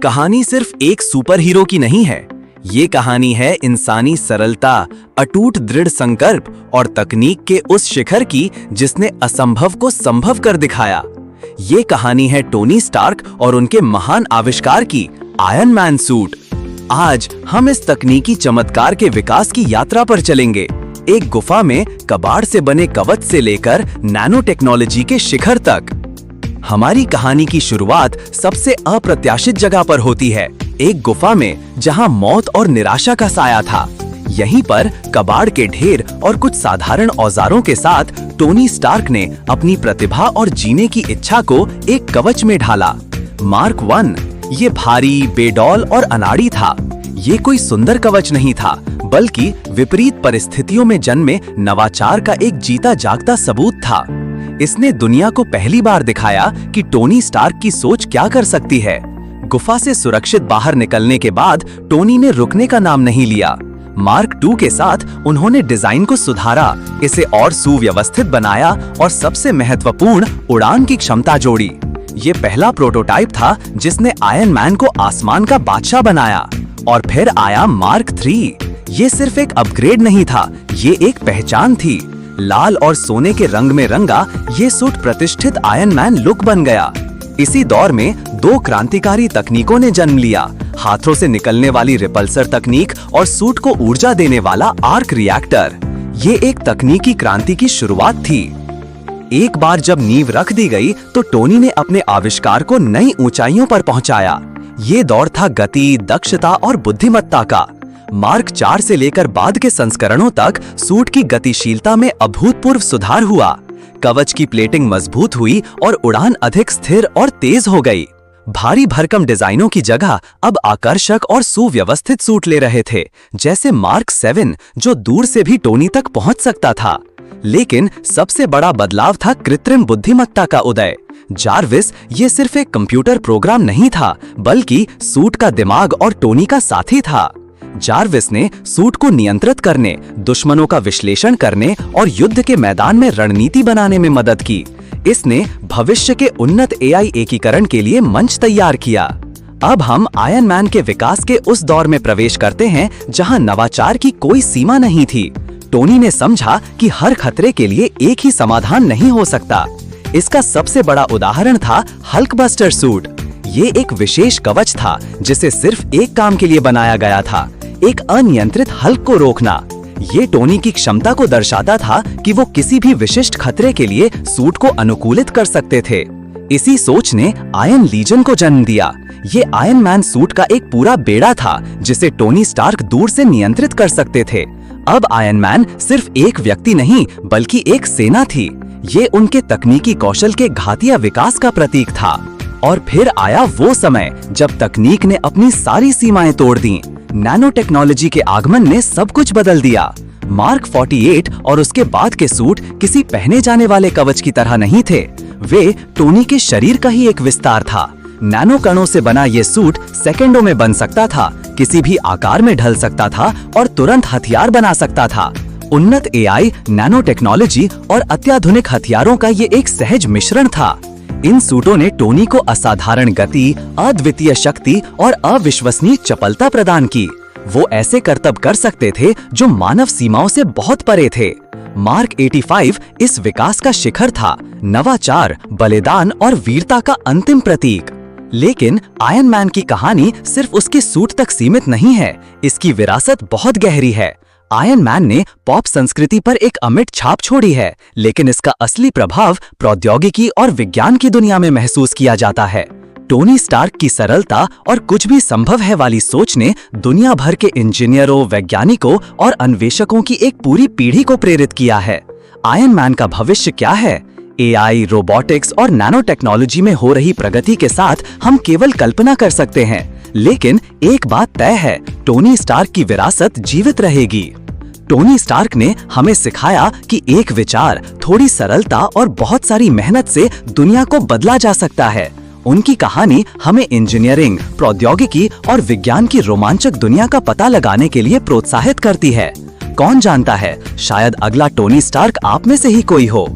कहानी सिर्फ एक सुपर हीरो की नहीं है। ये कहानी है इंसानी सरलता, अटूट दृढ़ संकल्प और तकनीक के उस शिखर की जिसने असंभव को संभव कर दिखाया। ये कहानी है टोनी स्टार्क और उनके महान आविष्कार की, आयरन मैन सूट। आज हम इस तकनीकी चमत्कार के विकास की यात्रा पर चलेंगे, एक गुफा में कबाड़ से बने कवच से लेकर नैनो टेक्नोलॉजी के शिखर तक। हमारी कहानी की शुरुआत सबसे अप्रत्याशित जगह पर होती है, एक गुफा में जहां मौत और निराशा का साया था। यहीं पर कबाड़ के ढेर और कुछ साधारण औजारों के साथ टोनी स्टार्क ने अपनी प्रतिभा और जीने की इच्छा को एक कवच में ढाला। मार्क 1 ये भारी, बेडौल और अनाड़ी था। ये कोई सुंदर कवच नहीं था, बल्कि विपरीत परिस्थितियों में जन्मे नवाचार का एक जीता जागता सबूत था। इसने दुनिया को पहली बार दिखाया कि टोनी स्टार्क की सोच क्या कर सकती है। गुफा से सुरक्षित बाहर निकलने के बाद टोनी ने रुकने का नाम नहीं लिया। मार्क 2 के साथ उन्होंने डिजाइन को सुधारा, इसे और सुव्यवस्थित बनाया और सबसे महत्वपूर्ण, उड़ान की क्षमता जोड़ी। ये पहला प्रोटोटाइप था जिसने आयरन मैन को आसमान का बादशाह बनाया। और फिर आया मार्क 3। ये सिर्फ एक अपग्रेड नहीं था, ये एक पहचान थी। लाल और सोने के रंग में रंगा ये सूट प्रतिष्ठित आयरन मैन लुक बन गया। इसी दौर में दो क्रांतिकारी तकनीकों ने जन्म लिया, हाथों से निकलने वाली रिपल्सर तकनीक और सूट को ऊर्जा देने वाला आर्क रिएक्टर। ये एक तकनीकी क्रांति की शुरुआत थी। एक बार जब नींव रख दी गई तो टोनी ने अपने आविष्कार को नई ऊंचाइयों पर पहुंचाया। ये दौर था गति, दक्षता और बुद्धिमत्ता का। मार्क 4 से लेकर बाद के संस्करणों तक सूट की गतिशीलता में अभूतपूर्व सुधार हुआ। कवच की प्लेटिंग मजबूत हुई और उड़ान अधिक स्थिर और तेज हो गई। भारी भरकम डिजाइनों की जगह अब आकर्षक और सुव्यवस्थित सूट ले रहे थे, जैसे मार्क 7 जो दूर से भी टोनी तक पहुंच सकता था। लेकिन सबसे बड़ा बदलाव था कृत्रिम बुद्धिमत्ता का उदय। जार्विस ये सिर्फ एक कंप्यूटर प्रोग्राम नहीं था, बल्कि सूट का दिमाग और टोनी का साथी था। जार्विस ने सूट को नियंत्रित करने, दुश्मनों का विश्लेषण करने और युद्ध के मैदान में रणनीति बनाने में मदद की। इसने भविष्य के उन्नत एआई एकीकरण के लिए मंच तैयार किया। अब हम आयरन मैन के विकास के उस दौर में प्रवेश करते हैं जहां नवाचार की कोई सीमा नहीं थी। टोनी ने समझा कि हर खतरे के लिए एक ही समाधान नहीं हो सकता। इसका सबसे बड़ा उदाहरण था हल्क बस्टर सूट। ये एक विशेष कवच था जिसे सिर्फ एक काम के लिए बनाया गया था, एक अनियंत्रित हल्क को रोकना। ये टोनी की क्षमता को दर्शाता था कि वो किसी भी विशिष्ट खतरे के लिए सूट को अनुकूलित कर सकते थे। इसी सोच ने आयरन लीजन को जन्म दिया। ये आयरन मैन सूट का एक पूरा बेड़ा था जिसे टोनी स्टार्क दूर से नियंत्रित कर सकते थे। अब आयरन मैन सिर्फ एक व्यक्ति नहीं, बल्कि एक सेना थी। ये उनके तकनीकी कौशल के घातिया विकास का प्रतीक था। और फिर आया वो समय जब तकनीक ने अपनी सारी सीमाएं तोड़ दी। नैनो टेक्नोलॉजी के आगमन ने सब कुछ बदल दिया। मार्क 48 और उसके बाद के सूट किसी पहने जाने वाले कवच की तरह नहीं थे, वे टोनी के शरीर का ही एक विस्तार था। नैनो कणों से बना ये सूट सेकंडों में बन सकता था, किसी भी आकार में ढल सकता था और तुरंत हथियार बना सकता था। उन्नत एआई, नैनो टेक्नोलॉजी और अत्याधुनिक हथियारों का ये एक सहज मिश्रण था। इन सूटों ने टोनी को असाधारण गति, अद्वितीय शक्ति और अविश्वसनीय चपलता प्रदान की। वो ऐसे करतब कर सकते थे जो मानव सीमाओं से बहुत परे थे। मार्क 85 इस विकास का शिखर था, नवाचार, बलिदान और वीरता का अंतिम प्रतीक। लेकिन आयरन मैन की कहानी सिर्फ उसके सूट तक सीमित नहीं है, इसकी विरासत बहुत गहरी है। आयरन मैन ने पॉप संस्कृति पर एक अमिट छाप छोड़ी है, लेकिन इसका असली प्रभाव प्रौद्योगिकी और विज्ञान की दुनिया में महसूस किया जाता है। टोनी स्टार्क की सरलता और कुछ भी संभव है वाली सोच ने दुनिया भर के इंजीनियरों, वैज्ञानिकों और अन्वेषकों की एक पूरी पीढ़ी को प्रेरित किया है। आयरन मैन का भविष्य क्या है? एआई, रोबोटिक्स और नैनो टेक्नोलॉजी में हो रही प्रगति के साथ हम केवल कल्पना कर सकते हैं, लेकिन एक बात तय है, टोनी स्टार्क की विरासत जीवित रहेगी। टोनी स्टार्क ने हमें सिखाया कि एक विचार, थोड़ी सरलता और बहुत सारी मेहनत से दुनिया को बदला जा सकता है। उनकी कहानी हमें इंजीनियरिंग, प्रौद्योगिकी और विज्ञान की रोमांचक दुनिया का पता लगाने के लिए प्रोत्साहित करती है। कौन जानता है, शायद अगला टोनी स्टार्क आप में से ही कोई हो।